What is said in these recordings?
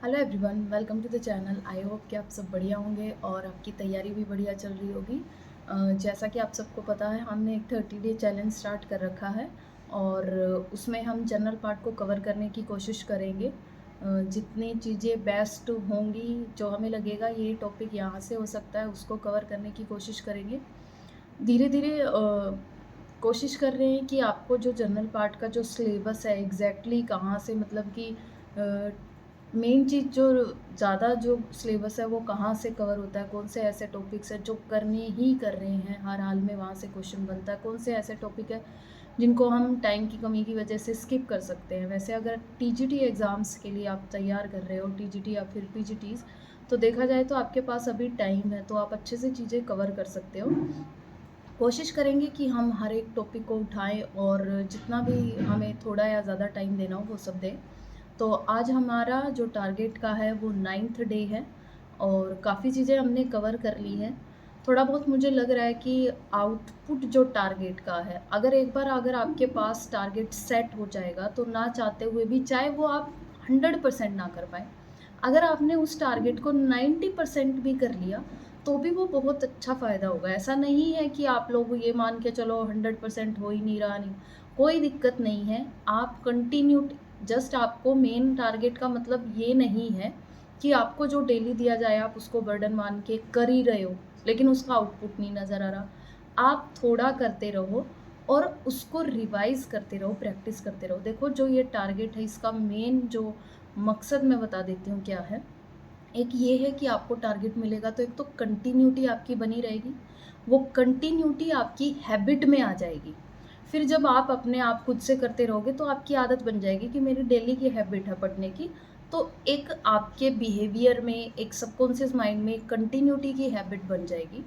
Hello everyone, welcome to the channel. I hope कि आप सब बढ़िया होंगे और आपकी तैयारी भी बढ़िया चल रही होगी। जैसा कि आप सबको पता है, हमने एक 30 डे चैलेंज स्टार्ट कर रखा है और उसमें हम जनरल पार्ट को कवर करने की कोशिश करेंगे। जितनी चीज़ें बेस्ट होंगी, जो हमें लगेगा ये टॉपिक यहाँ से हो सकता है, उसको कवर करने की कोशिश करेंगे। धीरे धीरे कोशिश कर रहे हैं कि आपको जो जनरल पार्ट का जो सिलेबस है एग्जैक्टली कहाँ से, मतलब कि मेन चीज़ जो ज़्यादा जो सिलेबस है वो कहाँ से कवर होता है, कौन से ऐसे टॉपिक्स हैं जो करने ही कर रहे हैं, हर हाल में वहाँ से क्वेश्चन बनता है, कौन से ऐसे टॉपिक है जिनको हम टाइम की कमी की वजह से स्किप कर सकते हैं। वैसे अगर टीजीटी एग्ज़ाम्स के लिए आप तैयार कर रहे हो, टीजीटी या फिर पीजीटीज़, तो देखा जाए तो आपके पास अभी टाइम है, तो आप अच्छे से चीज़ें कवर कर सकते हो। कोशिश करेंगे कि हम हर एक टॉपिक को उठाएं और जितना भी हमें थोड़ा या ज़्यादा टाइम देना हो वो सब दें। तो आज हमारा जो टारगेट का है वो 9th डे है और काफ़ी चीज़ें हमने कवर कर ली हैं। थोड़ा बहुत मुझे लग रहा है कि आउटपुट जो टारगेट का है, अगर आपके पास टारगेट सेट हो जाएगा तो ना चाहते हुए भी, चाहे वो आप 100% ना कर पाए, अगर आपने उस टारगेट को 90% भी कर लिया तो भी वो बहुत अच्छा फ़ायदा होगा। ऐसा नहीं है कि आप लोग ये मान के चलो 100% हो ही नहीं रहा, नहीं, कोई दिक्कत नहीं है। आप कंटिन्यू, जस्ट आपको मेन टारगेट का मतलब ये नहीं है कि आपको जो डेली दिया जाए आप उसको बर्डन मान के कर ही रहे हो, लेकिन उसका आउटपुट नहीं नज़र आ रहा। आप थोड़ा करते रहो और उसको रिवाइज़ करते रहो, प्रैक्टिस करते रहो। देखो, जो ये टारगेट है इसका मेन जो मकसद मैं बता देती हूँ क्या है। एक ये है कि आपको टारगेट मिलेगा तो एक तो कंटिन्यूटी आपकी बनी रहेगी, वो कंटिन्यूटी आपकी हैबिट में आ जाएगी। फिर जब आप अपने आप खुद से करते रहोगे तो आपकी आदत बन जाएगी कि मेरी डेली की हैबिट है पढ़ने की। तो एक आपके बिहेवियर में, एक सबकॉन्शियस माइंड में कंटिन्यूटी की हैबिट बन जाएगी।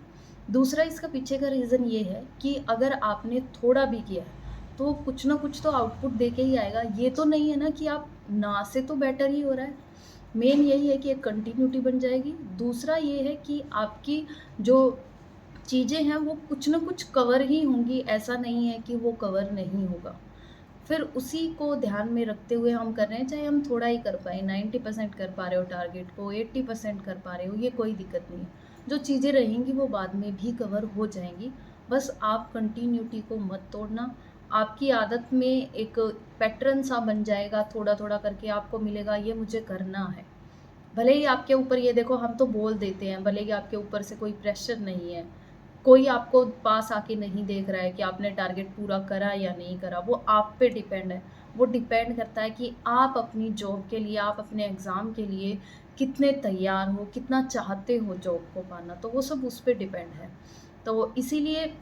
दूसरा इसका पीछे का रीज़न ये है कि अगर आपने थोड़ा भी किया है तो कुछ ना कुछ तो आउटपुट दे के ही आएगा। ये तो नहीं है ना कि आप ना से तो बेटर ही हो रहा है। मेन यही है कि एक कंटिन्यूटी बन जाएगी। दूसरा ये है कि आपकी जो चीज़ें हैं वो कुछ न कुछ कवर ही होंगी, ऐसा नहीं है कि वो कवर नहीं होगा। फिर उसी को ध्यान में रखते हुए हम कर रहे हैं, चाहे हम थोड़ा ही कर पाएँ, 90% कर पा रहे हो टारगेट को, 80% कर पा रहे हो, ये कोई दिक्कत नहीं है। जो चीज़ें रहेंगी वो बाद में भी कवर हो जाएँगी। बस आप कंटिन्यूटी को मत तोड़ना। आपकी आदत में एक पैटर्न सा बन जाएगा, थोड़ा-थोड़ा करके आपको मिलेगा ये मुझे करना है। भले ही आपके ऊपर, ये देखो, हम तो बोल देते हैं, भले ही आपके ऊपर से कोई प्रेशर नहीं है, कोई आपको पास आके नहीं देख रहा है कि आपने टारगेट पूरा करा या नहीं करा, वो आप पे डिपेंड है। वो डिपेंड करता है कि आप अपनी जॉब के लिए, आप अपने एग्ज़ाम के लिए कितने तैयार हो, कितना चाहते हो जॉब को पाना, तो वो सब उस पे डिपेंड है। तो इसीलिए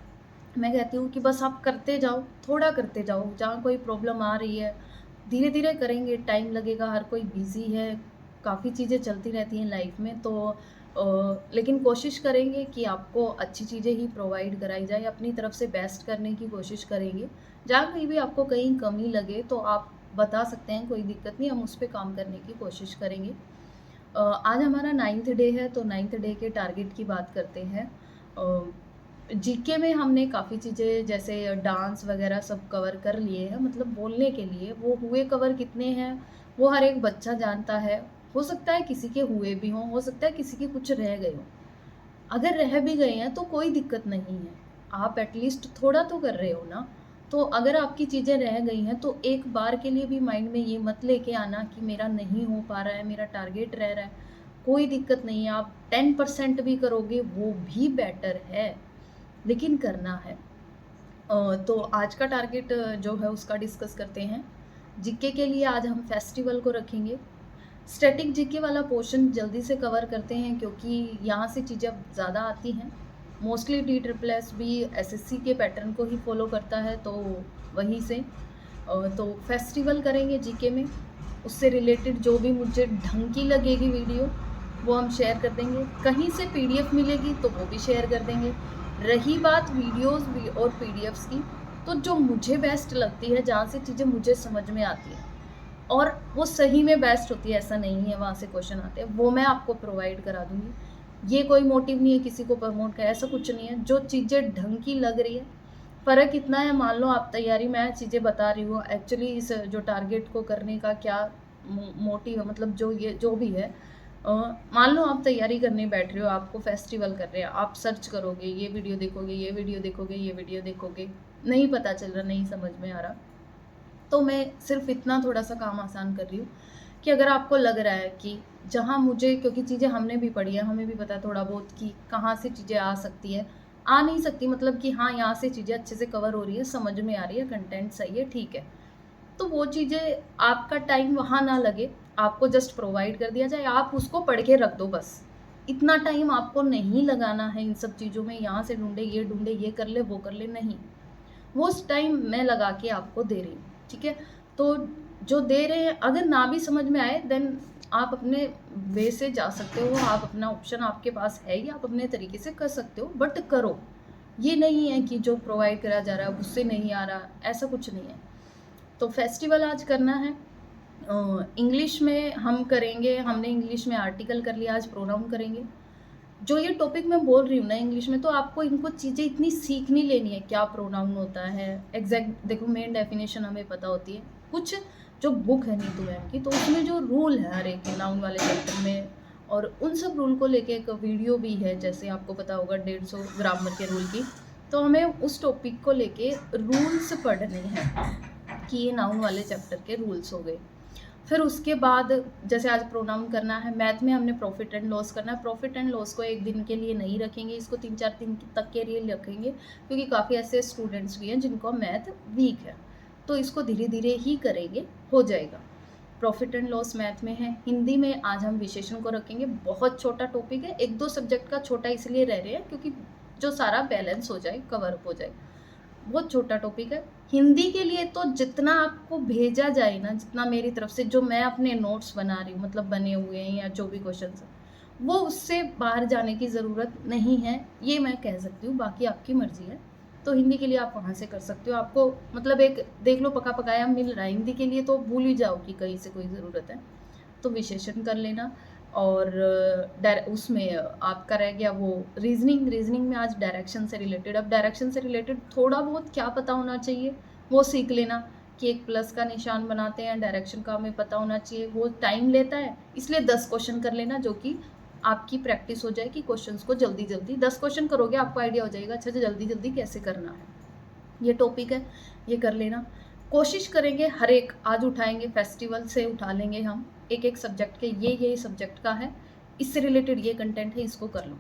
मैं कहती हूँ कि बस आप करते जाओ, थोड़ा करते जाओ, जहाँ कोई प्रॉब्लम आ रही है, धीरे-धीरे करेंगे, टाइम लगेगा, हर कोई बिज़ी है, काफ़ी चीज़ें चलती रहती हैं लाइफ में, तो लेकिन कोशिश करेंगे कि आपको अच्छी चीज़ें ही प्रोवाइड कराई जाए, अपनी तरफ से बेस्ट करने की कोशिश करेंगे। जहाँ कहीं भी आपको कहीं कमी लगे तो आप बता सकते हैं, कोई दिक्कत नहीं, हम उस पे काम करने की कोशिश करेंगे। आज हमारा 9th डे है, तो 9th डे के टारगेट की बात करते हैं। जीके में हमने काफ़ी चीज़ें जैसे डांस वगैरह सब कवर कर लिए हैं, मतलब बोलने के लिए वो हुए कवर कितने हैं वो हर एक बच्चा जानता है। हो सकता है किसी के हुए भी हों, हो सकता है किसी के कुछ रह गए हों। अगर रह भी गए हैं तो कोई दिक्कत नहीं है, आप एटलीस्ट थोड़ा तो कर रहे हो ना। तो अगर आपकी चीज़ें रह गई हैं तो एक बार के लिए भी माइंड में ये मत लेके आना कि मेरा नहीं हो पा रहा है, मेरा टारगेट रह रहा है। कोई दिक्कत नहीं है, आप 10% भी करोगे वो भी बेटर है, लेकिन करना है। तो आज का टारगेट जो है उसका डिस्कस करते हैं। जीके के लिए आज हम फेस्टिवल को रखेंगे। स्टैटिक जीके वाला पोर्शन जल्दी से कवर करते हैं क्योंकि यहाँ से चीज़ें अब ज़्यादा आती हैं। मोस्टली टी ट्रिपल एस भी एसएससी के पैटर्न को ही फॉलो करता है, तो वहीं से तो फेस्टिवल करेंगे जीके में। उससे रिलेटेड जो भी मुझे ढंग की लगेगी वीडियो वो हम शेयर कर देंगे। कहीं से पीडीएफ मिलेगी तो वो भी शेयर कर देंगे। रही बात वीडियोस भी और पीडीएफ्स की, तो जो मुझे बेस्ट लगती है, जहाँ से चीज़ें मुझे समझ में आती हैं और वो सही में बेस्ट होती है, ऐसा नहीं है वहाँ से क्वेश्चन आते हैं, वो मैं आपको प्रोवाइड करा दूँगी। ये कोई मोटिव नहीं है किसी को प्रमोट का, ऐसा कुछ नहीं है। जो चीज़ें ढंग की लग रही है, फ़र्क इतना है, मान लो आप तैयारी में चीज़ें बता रही हूँ, एक्चुअली इस जो टारगेट को करने का क्या मोटिव मतलब जो भी है, मान लो आप तैयारी करने बैठ रहे हो, आपको फेस्टिवल कर रहे हैं, आप सर्च करोगे, ये वीडियो देखोगे, ये वीडियो देखोगे, ये वीडियो देखोगे, नहीं पता चल रहा, नहीं समझ में आ रहा, तो मैं सिर्फ इतना थोड़ा सा काम आसान कर रही हूँ कि अगर आपको लग रहा है कि जहाँ मुझे, क्योंकि चीज़ें हमने भी पढ़ी है, हमें भी पता है थोड़ा बहुत कि कहाँ से चीज़ें आ सकती है, आ नहीं सकती, मतलब कि हाँ यहाँ से चीज़ें अच्छे से कवर हो रही है, समझ में आ रही है, कंटेंट सही है, ठीक है, तो वो चीज़ें आपका टाइम वहाँ ना लगे, आपको जस्ट प्रोवाइड कर दिया जाए, आप उसको पढ़ के रख दो बस। इतना टाइम आपको नहीं लगाना है इन सब चीज़ों में, यहाँ से ढूंढे, ये कर ले, वो कर ले, नहीं, वो उस टाइम मैं लगा के आपको दे रही हूँ, ठीक है। तो जो दे रहे हैं, अगर ना भी समझ में आए देन आप अपने वे से जा सकते हो, आप अपना ऑप्शन आपके पास है ही, आप अपने तरीके से कर सकते हो, बट करो। ये नहीं है कि जो प्रोवाइड करा जा रहा है उससे नहीं आ रहा, ऐसा कुछ नहीं है। तो फेस्टिवल आज करना है, इंग्लिश में हम करेंगे, हमने इंग्लिश में आर्टिकल कर लिया, आज प्रोनाउन करेंगे। जो ये टॉपिक मैं बोल रही हूँ ना इंग्लिश में, तो आपको इनको चीज़ें इतनी सीखनी लेनी है, क्या प्रोनाउन होता है एग्जैक्ट, देखो मेन डेफिनेशन हमें पता होती है, कुछ जो बुक है नीतू मैम की, तो उसमें जो रूल है हर एक नाउन वाले चैप्टर में, और उन सब रूल को लेके एक वीडियो भी है, जैसे आपको पता होगा 150 ग्रामर के रूल की, तो हमें उस टॉपिक को लेके रूल्स पढ़ने हैं कि ये नाउन वाले चैप्टर के रूल्स हो गए। फिर उसके बाद जैसे आज प्रोनाउन करना है, मैथ में हमने प्रॉफिट एंड लॉस करना है, प्रॉफिट एंड लॉस को एक दिन के लिए नहीं रखेंगे, इसको 3-4 दिन तक के लिए रखेंगे, क्योंकि काफ़ी ऐसे स्टूडेंट्स भी हैं जिनको मैथ वीक है, तो इसको धीरे धीरे ही करेंगे, हो जाएगा। प्रॉफिट एंड लॉस मैथ में है। हिंदी में आज हम विशेषण को रखेंगे, बहुत छोटा टॉपिक है, 1-2 सब्जेक्ट का छोटा इसलिए रह रहे हैं क्योंकि जो सारा बैलेंस हो जाए, कवर अप हो जाए, बहुत छोटा टॉपिक है। हिंदी के लिए तो जितना आपको भेजा जाए ना, जितना मेरी तरफ से जो मैं अपने नोट्स बना रही हूँ, मतलब बने हुए हैं या जो भी क्वेश्चन है, वो उससे बाहर जाने की ज़रूरत नहीं है, ये मैं कह सकती हूँ, बाकी आपकी मर्जी है। तो हिंदी के लिए आप वहाँ से कर सकते हो, आपको मतलब एक देख लो पका पकाया मिल रहा है, हिंदी के लिए तो भूल ही जाओ कि कहीं से कोई ज़रूरत है, तो विशेषण कर लेना। और उसमें आपका रह गया वो रीजनिंग में आज डायरेक्शन से रिलेटेड, अब डायरेक्शन से रिलेटेड थोड़ा बहुत क्या पता होना चाहिए वो सीख लेना, कि एक प्लस का निशान बनाते हैं, डायरेक्शन का हमें पता होना चाहिए, वो टाइम लेता है, इसलिए 10 क्वेश्चन कर लेना, जो कि आपकी प्रैक्टिस हो जाए कि क्वेश्चंस को जल्दी जल्दी 10 क्वेश्चन करोगे, आपको आइडिया हो जाएगा अच्छा जल्दी जल्दी कैसे करना है। ये टॉपिक है, ये कर लेना। कोशिश करेंगे हर एक आज उठाएंगे, फेस्टिवल से उठा लेंगे हम एक एक सब्जेक्ट के, ये सब्जेक्ट का है, इससे रिलेटेड ये कंटेंट है, इसको कर लो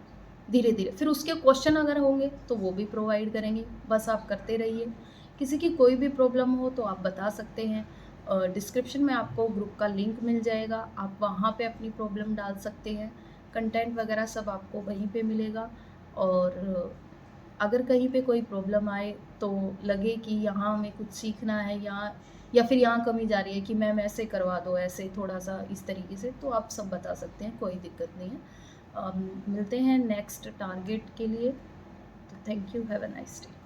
धीरे धीरे। फिर उसके क्वेश्चन अगर होंगे तो वो भी प्रोवाइड करेंगे, बस आप करते रहिए। किसी की कोई भी प्रॉब्लम हो तो आप बता सकते हैं, डिस्क्रिप्शन में आपको ग्रुप का लिंक मिल जाएगा, आप वहाँ पे अपनी प्रॉब्लम डाल सकते हैं, कंटेंट वगैरह सब आपको वहीं पे मिलेगा। और अगर कहीं पे कोई प्रॉब्लम आए तो लगे कि यहाँ हमें कुछ सीखना है, यहाँ या फिर यहाँ कमी जा रही है कि मैम ऐसे करवा दो, ऐसे थोड़ा सा इस तरीके से, तो आप सब बता सकते हैं, कोई दिक्कत नहीं है। मिलते हैं नेक्स्ट टारगेट के लिए, तो thank you, have a nice day.